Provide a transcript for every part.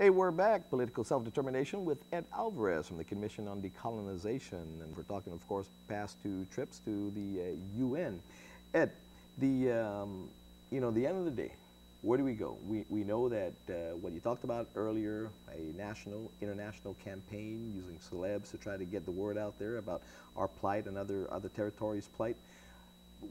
Hey, we're back. Political Self-Determination with Ed Alvarez from the Commission on Decolonization. And we're talking, of course, past 2 trips to the UN. Ed, the end of the day, where do we go? We know that what you talked about earlier, a national, international campaign using celebs to try to get the word out there about our plight and other territories' plight.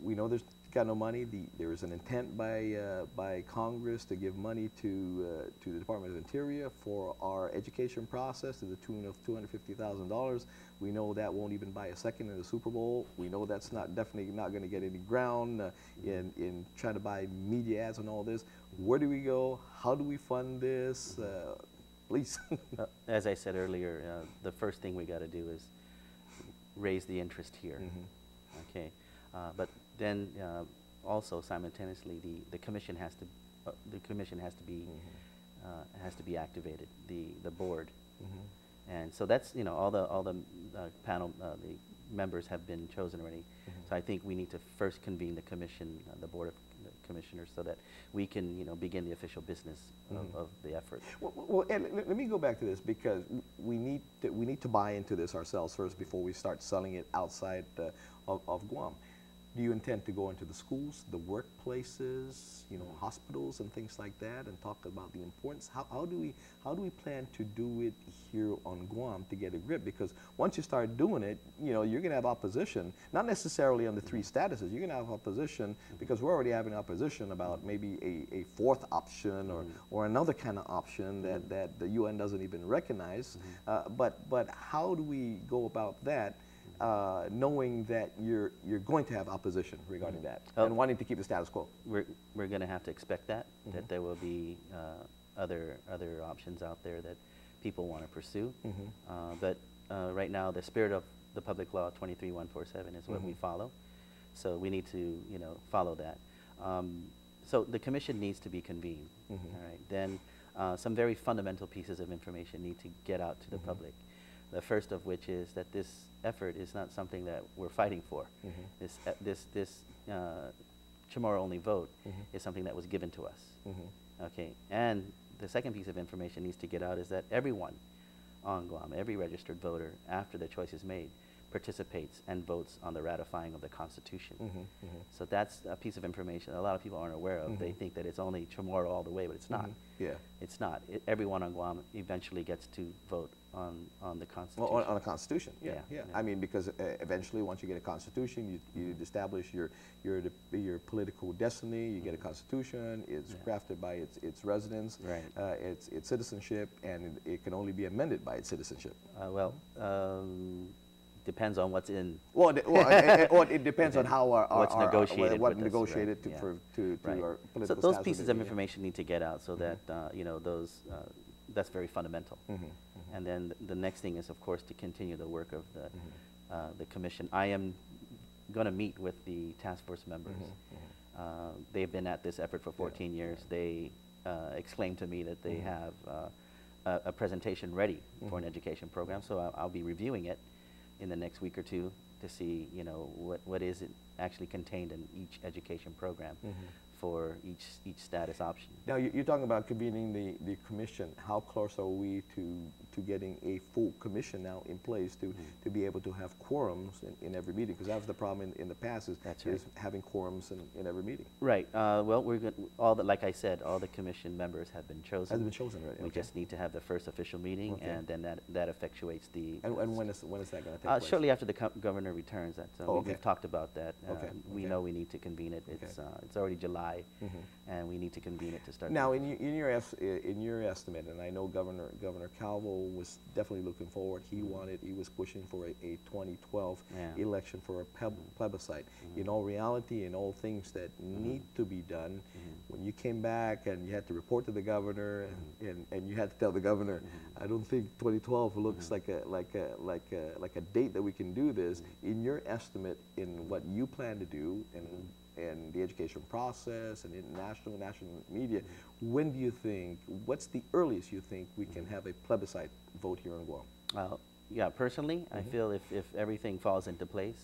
We know there's got no money. There is an intent by Congress to give money to the Department of Interior for our education process to the tune of $250,000. We know that won't even buy a second in the Super Bowl. We know that's definitely not going to get any ground in trying to buy media ads and all this. Where do we go? How do we fund this? Please. As I said earlier, the first thing we got to do is raise the interest here. Okay. But then also simultaneously the commission has to be activated, the board, and so that's all the panel the members have been chosen already. So I think we need to first convene the commission, the board of commissioners, so that we can begin the official business of the effort. Well, Ed, let me go back to this because we need to buy into this ourselves first before we start selling it outside of Guam. Do you intend to go into the schools, the workplaces, hospitals and things like that, and talk about the importance? How do we plan to do it here on Guam to get a grip? Because once you start doing it, you're going to have opposition, not necessarily on the 3 statuses. You're going to have opposition because we're already having opposition about maybe a 4th option or another kind of option that the UN doesn't even recognize. But how do we go about that? Knowing that you're going to have opposition regarding that and wanting to keep the status quo. We're going to have to expect that there will be other options out there that people want to pursue. But right now, the spirit of the Public Law 23147 is what we follow. So we need to follow that. So the commission needs to be convened. All right. Then some very fundamental pieces of information need to get out to the public. The first of which is that this effort is not something that we're fighting for. This Chamorro-only vote is something that was given to us. Okay, and the second piece of information needs to get out is that everyone on Guam, every registered voter, after the choice is made, participates and votes on the ratifying of the Constitution. So that's a piece of information a lot of people aren't aware of. They think that it's only Chamorro all the way, but it's not. It's not. Everyone on Guam eventually gets to vote on the Constitution. Well, on a Constitution, yeah. I mean, because eventually, once you get a Constitution, you establish your political destiny. You get a Constitution. It's crafted by its residents. Its citizenship, and it can only be amended by its citizenship. Depends on what's in. Well, it depends on how what's negotiated. What's negotiated to our political So those pieces of information need to get out so that that's very fundamental. And then the next thing is, of course, to continue the work of the commission. I am going to meet with the task force members. They've been at this effort for 14 years. They exclaimed to me that they have a presentation ready for an education program. So I'll be reviewing it in the next week or 2 to see, what is it actually contained in each education program for each status option. Now, you're talking about convening the commission. How close are we to getting a full commission now in place to be able to have quorums in every meeting? Because that was the problem in the past is having quorums in every meeting. Right. Well, like I said, all the commission members have been chosen. Has been chosen, right? We just need to have the first official meeting, and then that effectuates the. And when is that going to take place? Shortly after the governor returns. We've talked about that. We know we need to convene it. It's already July. And we need to convene it to start. Now, in your estimate, and I know Governor Calvo was definitely looking forward. He was pushing for a 2012 election for a plebiscite. In all reality, in all things that need to be done, when you came back and you had to report to the governor and you had to tell the governor, I don't think 2012 looks like a date that we can do this. In your estimate, in what you plan to do and the education process and international national media, when do you think, what's the earliest you think we can have a plebiscite vote here in Guam? Yeah, personally, I feel if everything falls into place,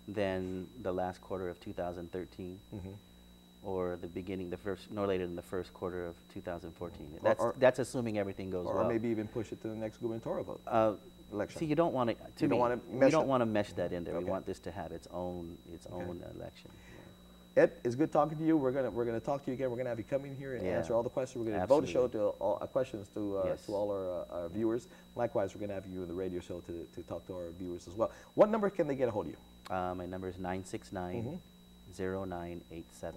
then the last quarter of 2013 or the beginning, no later than the first quarter of 2014. Or That's assuming everything goes well. Or maybe even push it to the next gubernatorial vote. Election. See, you don't want to. You don't want to mesh. We don't want to mesh that in there. Okay. We want this to have its own election. Ed, it's good talking to you. We're gonna talk to you again. We're gonna have you come in here and answer all the questions. We're gonna devote a show to all questions to all our viewers. Likewise, we're gonna have you in the radio show to talk to our viewers as well. What number can they get a hold of you? My number is 969-0987.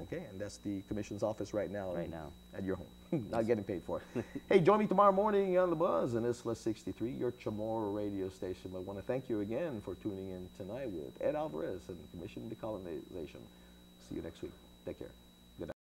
Okay, and that's the commission's office right now. Right now. At your home. Not getting paid for it. Hey, join me tomorrow morning on The Buzz and this 63, your Chamorro radio station. I want to thank you again for tuning in tonight with Ed Alvarez and Commission Decolonization. See you next week. Take care.